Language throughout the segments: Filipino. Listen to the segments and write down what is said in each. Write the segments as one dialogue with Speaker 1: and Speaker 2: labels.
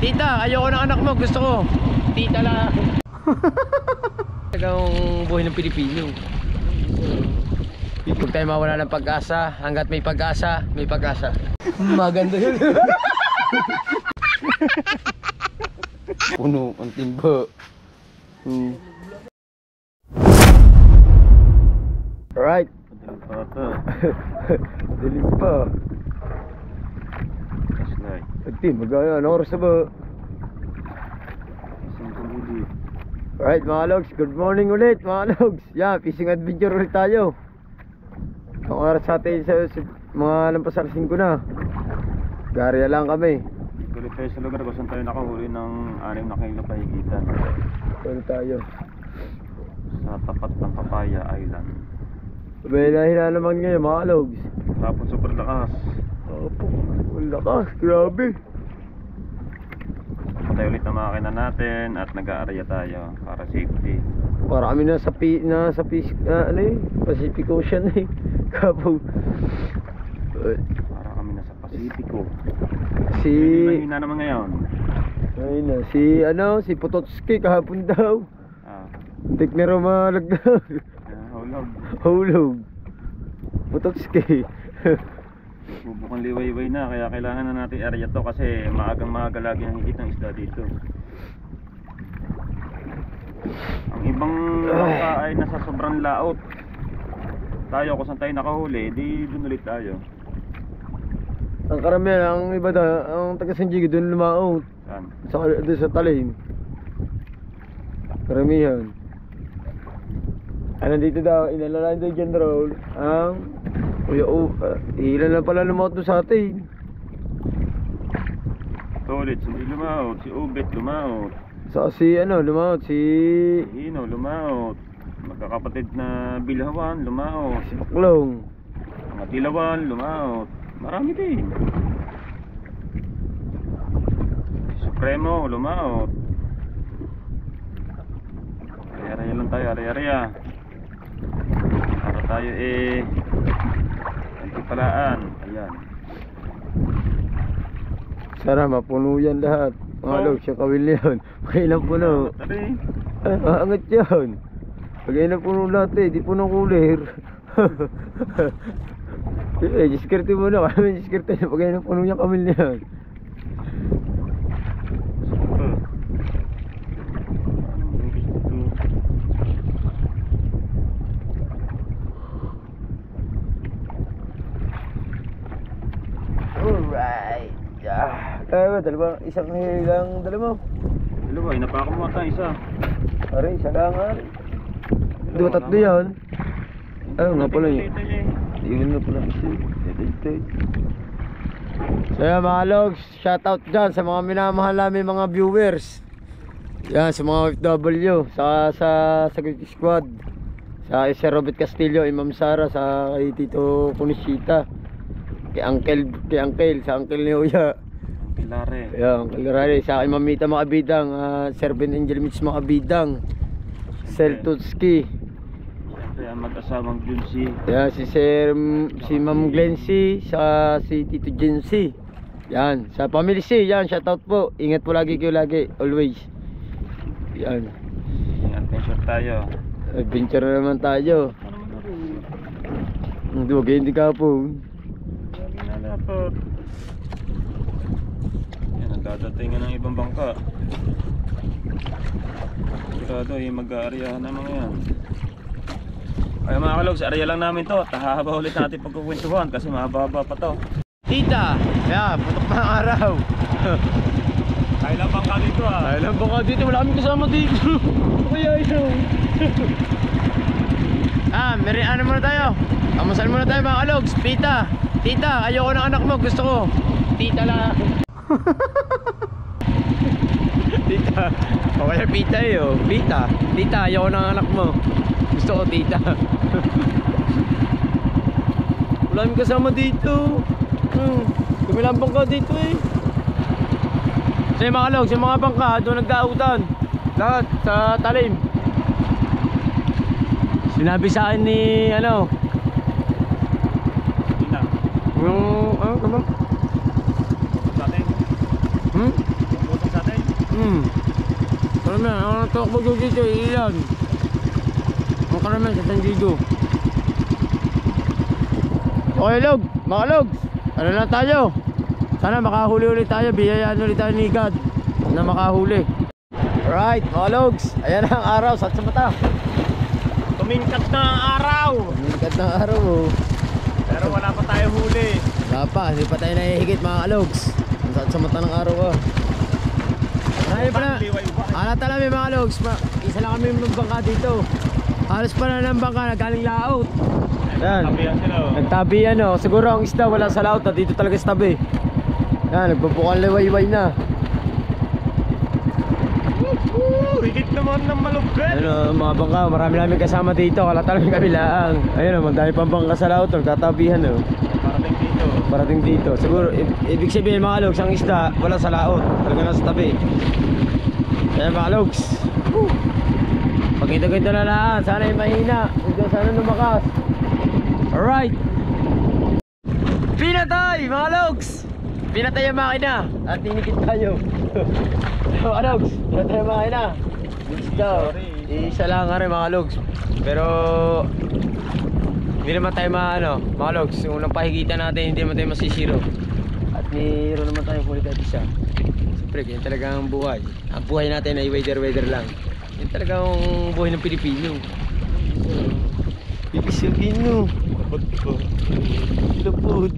Speaker 1: Tita, ayoko ng anak mo, gusto ko tita lang. Talagang buhay ng Pilipino. Huwag tayo mawala ng pag-asa. Hanggat may pag-asa, may pag-asa. Maganda yun. Puno ang timba. Alright. Dilim pa. Tim, magaya, ano oras na ba? Alright mga logs, good morning ulit mga logs. Yeah, fishing adventure ulit tayo. Ang oras sa atin sa mga lampasar 5 na. Garya lang kami.
Speaker 2: Ulit tayo sa lugar kung saan tayo nakahuli ng 6 na kilo pahigitan.
Speaker 1: Ulit tayo
Speaker 2: sa tapat ng Papaya Island.
Speaker 1: Sabihin na naman ngayon mga logs.
Speaker 2: Tapos super lakas.
Speaker 1: Opo, lakas, grabe.
Speaker 2: Patay ulit ang makina natin at nag-aarya tayo para safety.
Speaker 1: Para kami na sa Pacific Ocean eh. Kapo.
Speaker 2: Para kami na sa Pacifico.
Speaker 1: Si
Speaker 2: mahina naman ngayon.
Speaker 1: ayun na, si Pototski kahapon daw. Tik na rumalag daw. Hulog. Pototski.
Speaker 2: Bubukang liwayway na, kaya kailangan na natin area to kasi maaga lagi nakikita ng isda dito. Ang ibang bangka ay nasa sobrang laot. Tayo kung saan tayo nakahuli, di dun ulit tayo.
Speaker 1: Ang karamihan, ang iba daw, ang taga Sanjigi dun lumaot.
Speaker 2: Saan?
Speaker 1: Doon sa Talim. Karamihan. Nandito daw, inalalaan daw dyan roll ang ilan lang pala lumaot doon sa atin.
Speaker 2: Tolit, hindi lumaot. Si Ubet lumaot.
Speaker 1: Lumaot si
Speaker 2: Hino lumaot. Magkakapatid na Bilhawan lumaot.
Speaker 1: Si Baklong.
Speaker 2: Mga Tilawan lumaot. Marami din. Si Supremo lumaot. Araya lang tayo, araya. Para tayo antipalaan. Ayan.
Speaker 1: Sana mapuno yan lahat. Mga logs, yung kawil niyan. Kailang puno. Angat yan. Kailang puno lahat di puno kulir. Diskarte mo na. Kami diskarte na. Kailang puno yung kawil niyan. Alright. Dalawa, isang hilang dalawa.
Speaker 2: Dalawa, inapaka mo ata isa.
Speaker 1: Aray, isa lang aray. Dua tatlo yan. Ayun nga pala yun. Yun nga pala kasi. So yan mga logs, shoutout dyan sa mga minamahal namin mga viewers. Yan, sa mga OFW, sa Security Squad, sa Sir Robert Castillo, Imam Sara, sa kay Tito Kunishita, kay Uncle, sa Uncle ni Uya,
Speaker 2: Pilare.
Speaker 1: yan, Uncle Rare, sa kay Mamita Makabidang, Sir Ben Angel Mitch Makabidang, Sir Tutski,
Speaker 2: Siyempre ang mag-asawang Junsi.
Speaker 1: yan, si Ma'am Glency, sa si Tito Jency. Yan, sa Family C, yan, shoutout po. Ingat po lagi kayo lagi, always. Yan.
Speaker 2: Adventure tayo.
Speaker 1: Adventure na naman tayo. Hindi, wag hindi ka po.
Speaker 2: Nalapot. Yan, nagdadatingan ng ibang bangka. Sigurado mag-aaryahan na mga yan. Ay mga kalogs, area lang namin to. Tahaba ulit natin pagkukwentuhan kasi mahaba pa to.
Speaker 1: Tita, yan, putok na ang araw.
Speaker 2: Kaya lang bangka dito
Speaker 1: Kaya lang bangka dito, wala kami kasama dito. Kaya yun. Ano muna tayo? Kamusan muna tayo mga kalogs. Tita, ayoko ng anak mo, gusto ko tita lang. Tita, o kaya pita Tita, ayoko ng anak mo, gusto ko tita. Wala kami kasama dito. Kami lang bangka dito eh. So yung mga logs, yung mga bangka doon nagdautan lahat sa Talim. Sinabi sa akin ni yung
Speaker 2: sa atin.
Speaker 1: Karamihan, ang takbo dito, ilan. Ang karamihan sa San Diego. Okay, Log, mga Logs. Ano lang tayo? Sana makahuli ulit tayo. Biyayaan ulit tayo ni God na makahuli. Alright, mga Logs. Ayan ang araw, sat sa mata.
Speaker 2: Tumingkat na ang araw.
Speaker 1: Tumingkat ng araw, oh.
Speaker 2: Pero wala pa tayo huli.
Speaker 1: Wala pa, hindi pa tayo nahihigit, mga Logs. Ang sat sa mata ng araw, oh. Ay, pala. Tala may mga Logs. Isa lang kami ng bangka dito. Halos pa na ng bangka, nagaling laot. Yan.
Speaker 2: Tabihan sila.
Speaker 1: Nagtabihan, oh. Siguro ang isda wala sa laot, at dito talaga sa tabi. Yan, nagbubukan liwayway na.
Speaker 2: Higit naman ng maluggan.
Speaker 1: Ano, mga bangka, marami namin kasama dito. Kala talaga kami laang. Ayun, oh, magdami pang bangka sa laot, nagtatabihan, oh.
Speaker 2: Parating dito.
Speaker 1: Parating dito. Siguro, ibig sabihin mga Logs, ang isda wala sa laot, talaga nasa tabi. Kaya mga Logs, pagkita-kita na lahat. Sana yung mahina. Sana lumakas. Alright. Pinatay mga Logs. Pinatay ang makina. At tinikit tayo. Mga Logs, pinatay ang makina. Isa lang nga rin mga Logs. Pero hindi naman tayo mga Logs, yung unang pahigitan natin hindi naman tayo masisiro. At mayroon naman tayo kulit at isa. Siyempre, yan talaga ang buhay. Ang buhay natin ay weather lang. Yan talaga ang buhay ng Pilipino. Ibig nyo.
Speaker 2: Lapot ko.
Speaker 1: Lapot.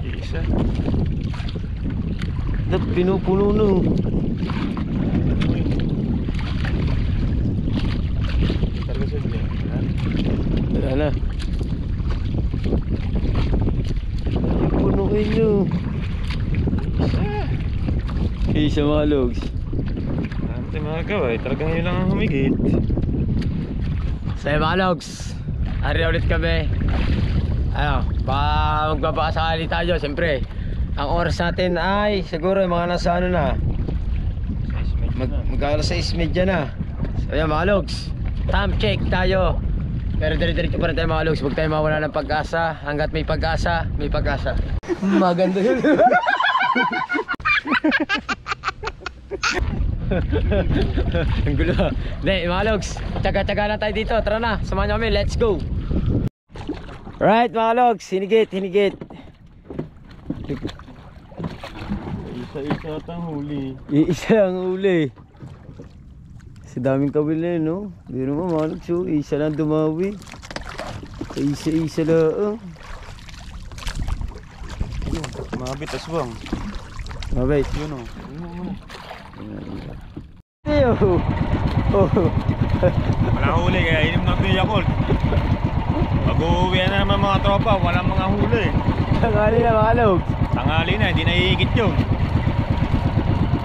Speaker 2: Isa.
Speaker 1: Pinupuno no.
Speaker 2: Talaga sa niya.
Speaker 1: Wala na. Punuin nyo. Isa mga Logs.
Speaker 2: Ante mga gaway, talagang yun lang ang humigit.
Speaker 1: Sa mga Logs, ari ulit kami. Ano, magbabakasakali tayo. Siyempre, ang oras natin ay siguro mga nasa ano na, mag-alas 6:30 na. So yan mga Logs, time check tayo. Pero dire-diretso pa rin tayo mga Logs. Huwag tayo mawala ng pag-asa. Hanggat may pag-asa, may pag-asa. Maganda yun. Ang gulo. Hindi mga Logs, tsaga-tsaga na tayo dito. Tara na, samahan nyo kami, let's go. Right mga Logs, hinigit.
Speaker 2: Isa-isa atang huli.
Speaker 1: Iisa ang huli. Sa daming kabila no. Hindi naman mga Logs, so isa lang dumawi. Isa lang.
Speaker 2: Mabit aswang.
Speaker 1: Mabait.
Speaker 2: Yun o.
Speaker 1: Eyo.
Speaker 2: Wala huli kaya inom ng Yakult. Pag-uwi na naman mga tropa, walang mga huli.
Speaker 1: Tangali na mga Logs.
Speaker 2: Tangali na, hindi nahihigit yun.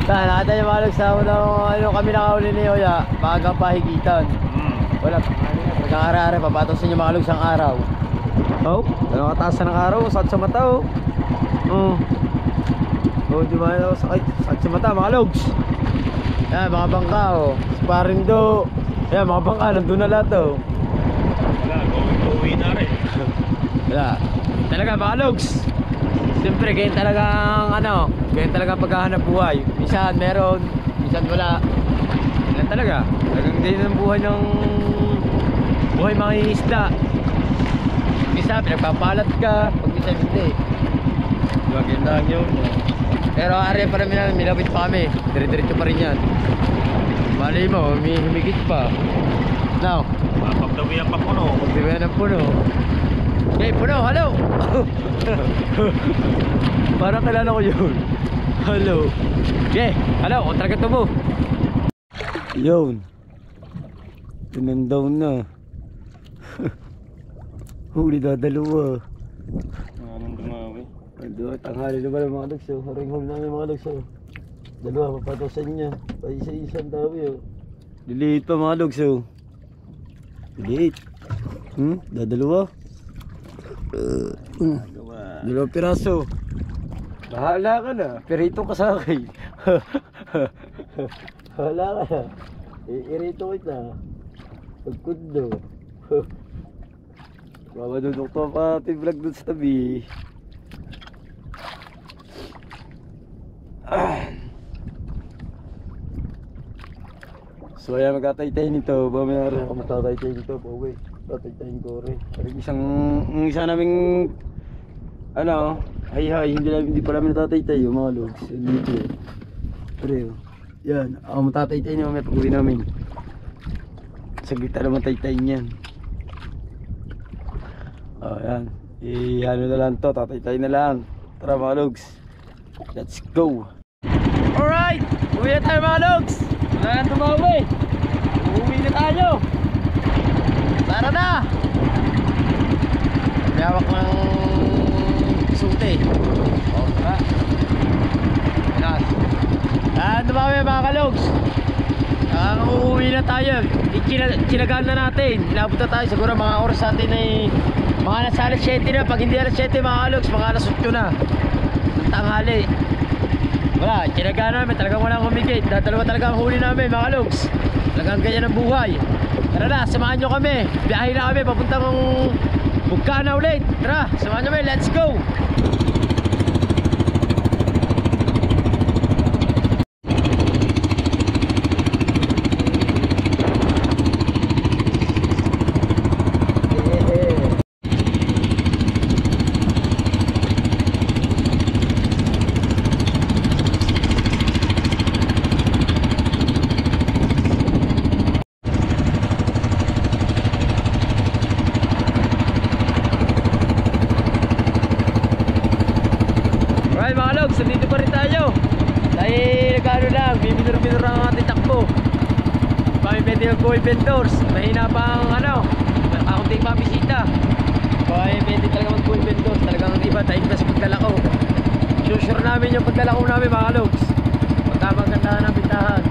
Speaker 1: Nakita yung mga Logs, kami nakahuli ni Oya. Maagang pahigitan. Wala, tangali na. Pagkang-ara-ara, papatosin yung mga Logs ang araw. Oh, ano kataas ng araw, sakit sa mata oh. Di ba na sakit sa mata mga Logs. Yan, mga bangka oh. Sparring do. Yan, mga bangka, nandun na lahat oh.
Speaker 2: Wala, uwi na rin.
Speaker 1: Wala. Talaga mga Logs. Siyempre, ganyan talagang paghahanap buhay. Minsan meron, minsan wala. Yan talaga. Talagang ganyan ang buhay mga isda. Minsan, pinagpapalat ka. Pag minsan hindi. Maganda yun. Pero ari pa rin namin, milapit pa kami. Dire-diretso pa rin yan. Malay mo, humigit pa. Now,
Speaker 2: Pagdawihan pa puno.
Speaker 1: pagdawihan ng puno. Okay, puno, hello! Parang kilala ko yun. Hello. Okay, hello, kontraga to mo. Yun. Tinandaw na. Huli na dalawa.
Speaker 2: Anong dumawi?
Speaker 1: Ando, tanghali na pala mga Logs. Haring huli namin mga Logs. Dalawa, papatosan niya. Paisa-isang dawi oh. Liliit pa mga Logs oh. Liliit. Dadalawa. Dalawang piraso. Bahala ka na. Pirito ka sa akin. Bahala ka na. Irito kita. Pagkundo. Mamadunok to pa ating vlog dun sa tabi. So ayan, magtataytay nito. Mamaya rin ako magtataytay nito. Pauwi. Tataytayin ko rin. Pero isa naming ano, hindi pa namin natataytay yung mga logs. Dito eh. Pero yan, ako matataytay niyo mamaya pag uwi namin. Saglit naman taytay niyan. Yan. Ano na lang to, tataytay na lang. Tara mga logs. Let's go. Alright, uwi na tayo mga logs. Wala nang tumawi. Uwi na tayo. Tara na. May hawak ng sute. O, tara. Tumawi mga kalogs. Uuwi na tayo. Chinagaan na natin. Inabot na tayo. Siguro mga oras natin ay mga nasa alas 7 na. Pag hindi alas 7 mga kalogs, mga alas 8 na ng tanghali. Wala, chinagaan namin. Talagang walang humigit. Dalawa talaga ang huli namin mga kalogs. Talagang ganyan ang buhay. Tara na, samahan nyo kami. Biyahe na kami papuntang Bugkana ulit. Tara, samahan nyo kami. Let's go. Nandito pa rin tayo. Dahil nagano lang, bibinur-binur ang ating takbo. Kami pwede mag-buhay vendors. Mahina pa ang akunting mabisita. Kaya pwede talaga mag-buhay vendors. Talagang iba tayo na sa paglalako. Sure namin yung paglalako namin mga logs. Magtamang ganda ng bintahan.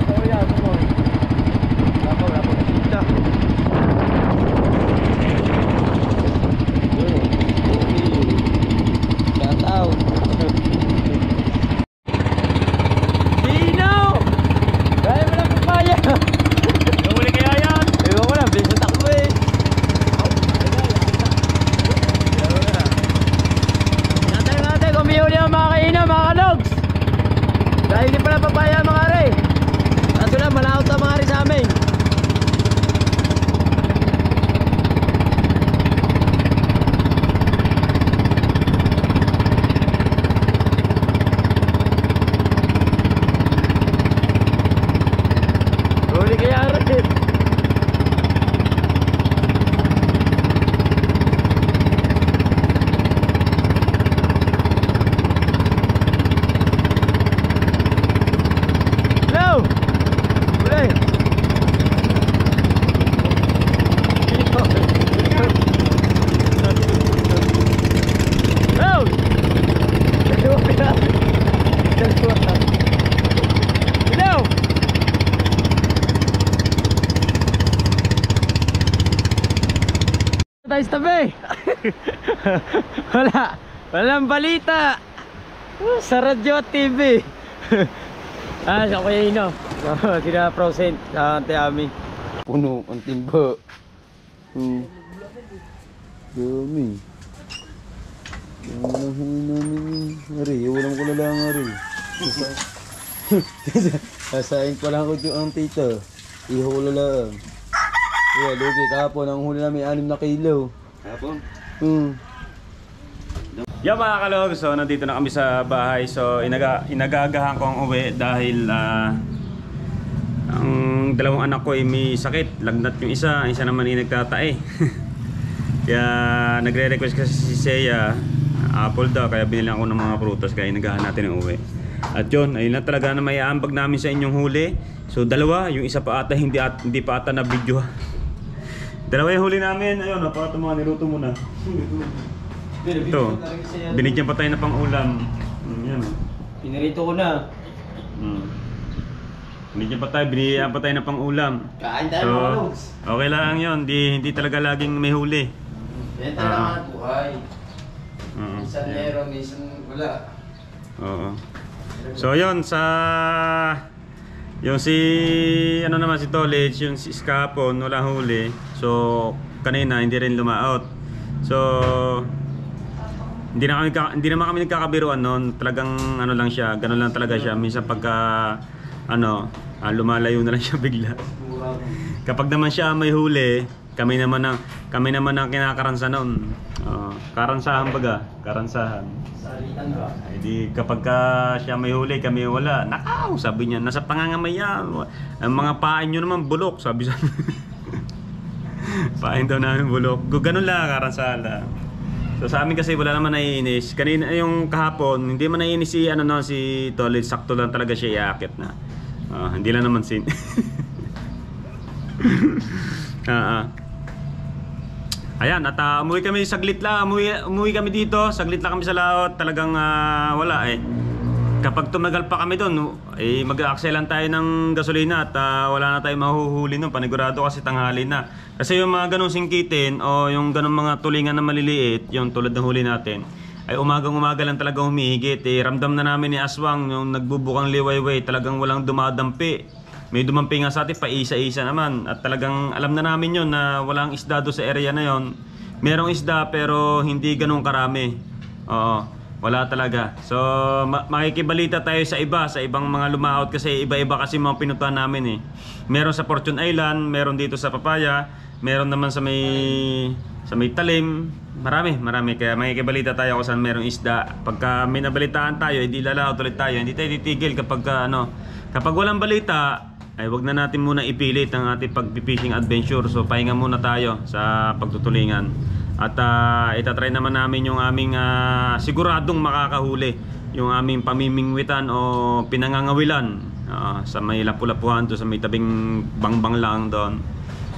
Speaker 1: So yan, Lapaw bisita. Dahil hindi pala papaya mga re. Kaso lang malakot ang mga re sa amin. Huli kaya re. Tayo sa tabi. Walang balita sa radyo at TV. Sa Kuya Ino. Sina Prosent sa Ante Ami. Puno ang timba. Dami. Walang huli namin. Ari, walang ko na lang ari. Sasaing pa lang ko ang tita. Ihula lang. Yeah, lugi kahapon ang huli namin 6 na kilo.
Speaker 2: Kahapon? Yo mga kalog, so nandito na kami sa bahay. So inagagahan ko ang uwi dahil ang dalawang anak ko ay may sakit. Lagnat yung isa naman ay nagtatae. Kaya nagre-request kasi si Seiya apple daw, kaya binili ako ng mga prutas, kaya inagahan natin ang uwi. At yun, ayun na talaga na may aambag namin sa inyong huli. So dalawa, yung isa pa ata hindi pa ata na video. Dalawa yung huli namin. Ayun, napaka mga niluto muna. Ito, binigyan pa tayo na pang ulam. Yan.
Speaker 1: Pinarito ko na.
Speaker 2: Binigyan pa tayo na pang ulam.
Speaker 1: Kain tayo mga logs.
Speaker 2: Okay lang yun, hindi talaga laging may huli.
Speaker 1: Yan talaga mga buhay. Minsan meron, minsan wala.
Speaker 2: Oo. So yun, yung si si Tolage, yung si Scapon, wala huli. So kanina hindi rin lumaot. So hindi naman kami nagkakabiruan noon. Talagang lang siya, gano'n lang talaga siya. Minsan pagka lumalayo na lang siya bigla. Kapag naman siya may huli, kami naman ang kinakaransa noon. Karansahan baga, karansahan.
Speaker 1: Salitan ba?
Speaker 2: Hindi kapag siya may huli, kami wala. Nakaw, sabi niya, nasa pangangamay yan. Ang mga pain nyo naman bulok, sabi sa pain daw namin bulok. Ganun lang, karansahan lang. So sa amin kasi wala naman naiinis. Kanina yung kahapon, hindi man naiinis si si Tolit, sakto lang talaga siya iakit na. Hindi lang naman sin. Ayan, at umuwi kami saglit lang. Umuwi kami dito, saglit lang kami sa laot. Talagang wala eh. Kapag tumagal pa kami doon, mag-a-accelan tayo ng gasolina at wala na tayong mahuhuli nun. Panigurado kasi tanghali na. Kasi yung mga ganong singkitin o yung ganong mga tulingan na maliliit, yung tulad ng huli natin, ay umagang-umaga lang talagang humihigit. Ramdam na namin ni Aswang yung nagbubukang liwayway, talagang walang dumadampi. May dumampi nga sa atin, paisa-isa naman. At talagang alam na namin yun na walang isda doon sa area na yon. Merong isda pero hindi ganong karami. Oo. Wala talaga. So, makikibalita tayo sa ibang mga lumaot kasi iba-iba kasi mga pinutuan namin eh. Meron sa Fortune Island, meron dito sa Papaya, meron naman sa may Talim. Marami. Kaya makikibalita tayo kung saan merong isda. Pagka may nabalitaan tayo, hindi lalaot ulit tayo. Hindi tayo titigil kapag walang balita, ay wag na natin muna ipilit ang ating pag-fishing adventure. So, pahinga muna tayo sa pagtutulingan. At itatry naman namin yung aming siguradong makakahuli, yung aming pamimingwitan o pinangangawilan sa may lapu-lapuhan to, sa may tabing bangbang lang doon.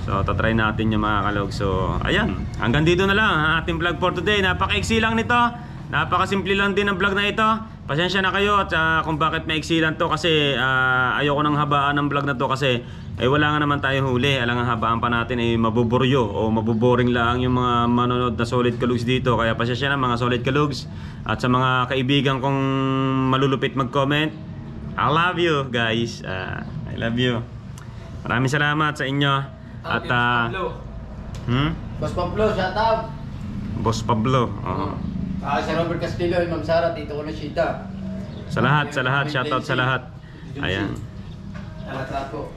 Speaker 2: So tatry natin yung mga kalog. So ayan, hanggang dito na lang ang ating vlog for today. Napaka-iksi lang nito, napakasimple lang din ang vlog na ito. Pasensya na kayo at kung bakit maiksi lang to, kasi ayoko nang habaan ng vlog na to kasi wala nga naman tayong huli. Alang ang habaan pa natin ay mabuburyo o mabuboring lang yung mga manonood na solid kalugs dito. Kaya pasensya na mga solid kalugs. At sa mga kaibigan kong malulupit mag-comment, I love you guys. I love you. Maraming salamat sa inyo. At
Speaker 1: Boss Pablo, shout out.
Speaker 2: Boss Pablo.
Speaker 1: Si Robert Castillo, Ma'am Sara, Tito Conchita.
Speaker 2: Sa lahat, shout out sa lahat. Ayan.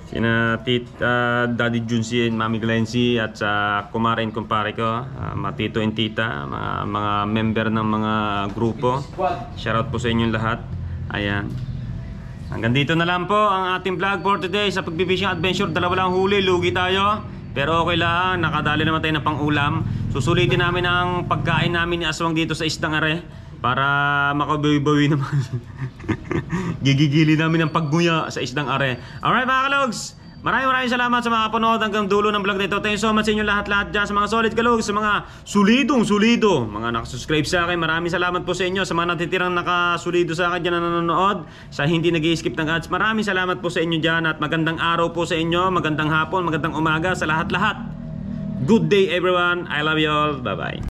Speaker 2: Sina Tita, Daddy Junsi, Mami Glency at sa kumarin kumpare ko, Matito and Tita, mga member ng mga grupo. Shoutout po sa inyong lahat. Ayan. Hanggang dito na lang po ang ating vlog for today sa pag-fishing adventure. Dalawa lang huli, lugi tayo. Pero okay lang, nakadali naman tayo ng pang-ulam. Susulitin namin ang pagkain namin ni Aswang dito sa Isdang Are para makabawi-bawi naman. Gigigili namin ang pagnguya sa Isdang Are. Alright mga kalogs, maraming salamat sa mga kapanood hanggang dulo ng vlog nito. Thank you so much sa inyo lahat dyan, sa mga solid kalogs, sa mga solido, mga nakasubscribe sa akin. Maraming salamat po sa inyo. Sa mga natitirang nakasulido sa akin dyan na nanonood, sa hindi nag-i-skip ng ads, maraming salamat po sa inyo dyan. At magandang araw po sa inyo, magandang hapon, magandang umaga sa lahat-lahat. Good day everyone, I love you all, bye bye.